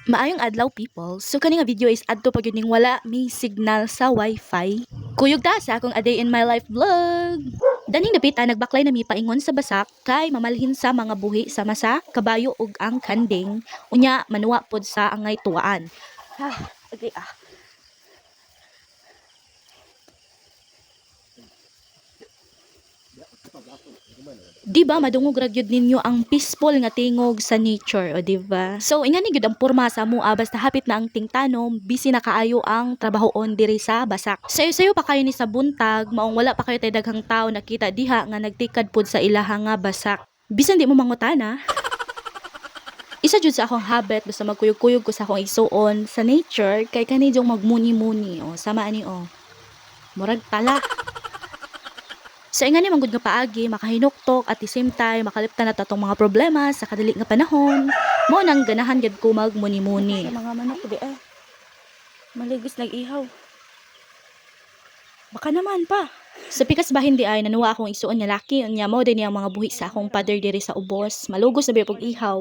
Maayong adlaw people. So kani nga video is adto pag yun ning wala may signal sa wifi. Kuyog ta sa akong a day in my life vlog. Daning dapita nagbaklay na mi paingon sa basak kay mamalhin sa mga buhi sa masa, kabayo ug ang kanding. Unya manuwa pod sa angay tuwaan. Okay. Di ba madungog ra gyud ninyo ang peaceful nga tingog sa nature, o di ba? So ingani gyud ang porma sa mua basta hapit na ang tingtanom, busy na kaayo ang trabahoon diri sa basak. Sayo-sayo pa kayo ni sa buntag, maong wala pa kayo tay daghang tawo nakita diha nga nagtikad pod sa ilaha nga basak. Bisan di mo mangutana. Isa jud sa akong habit basta magkuyog-kuyog ko sa akong igsuon sa nature kay kani jong magmuni-muni o sama ani o. Murag tala. Sa ingani manggod nga paagi, makahinuktok at the same time makaliptan na tatong mga problema sa kadali nga panahon. Mo nang ganahan gid ko magmuni-muni. Sa mga manok di maligos nag-ihaw. Baka naman pa. Sa pikas bahin di ay nanuwa akong isuon nga laki, unya mo din ang mga buhi sa akong father diri sa ubos. Malugos na pag ihaw.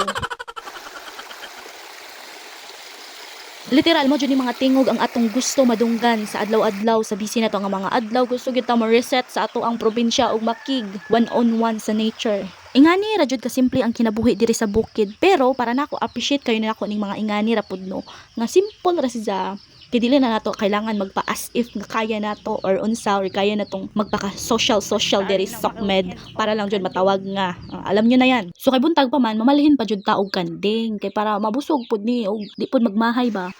Literal mo jud ni mga tingog ang atong gusto madunggan sa adlaw-adlaw sa busy na to nga mga adlaw gusto gyud ta mo reset sa ato ang probinsya ug makig one-on-one sa nature. Ingani ra jud ka simple ang kinabuhi diri sa bukid pero para nako appreciate kayo nako ning mga ingani ra pud no nga simple ra siya. Kay dili na nato kailangan magpa as if nga kaya nato or unsa or kaya natong magpaka social diri sa Sokmed para lang jud matawag nga alam nyo na yan. So kay buntag pa man mamalhin pa jud ta og kanding kay para mabusog pud ni og di pud magmahay ba.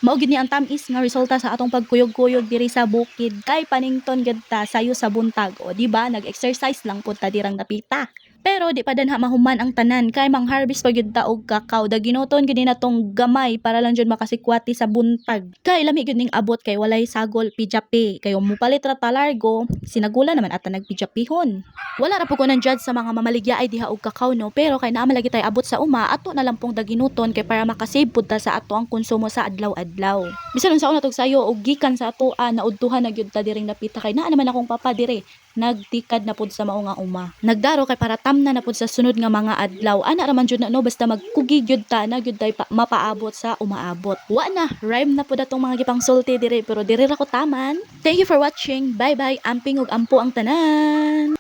Mao gid ni ang tamis nga resulta sa atong pagkuyog-kuyog diri sa bukid kay panington gid ta sayo sa buntag o di ba nag-exercise lang pud ta dirang napita. Pero di pa danha mahuman ang tanan kay mang-harvest pa gyud ta og kakao daginoton gid natong gamay para lang jud makasikwati sa buntag. Kay lami gyud ning abot kay walay sagol pijapi kay mupalit ra ta largo sinagula naman ata nagpijapihon. Wala ra po ko nang judge sa mga mamaligya ay diha og kakao no pero kay naa man lagi tay abot sa uma ato na lang pong daginuton kay para makasave pud ta sa ato ang konsumo sa adlaw-adlaw. Bisan unsa natog sayo og gikan sa atoa naudtuhan na gyud ta diring napita kay naa naman akong papa dire nagtikad na pud sa mao nga uma. Nagdaro kay para tamna na pud sa sunod nga mga adlaw. Ana ra man jud na no basta magkugi gyud ta na gyud tay mapaabot sa umaabot. Wa na rhyme na pud atong mga gipang sulti dire pero dire ra ko taman. Thank you for watching. Bye bye. Amping ug ampo ang tanan.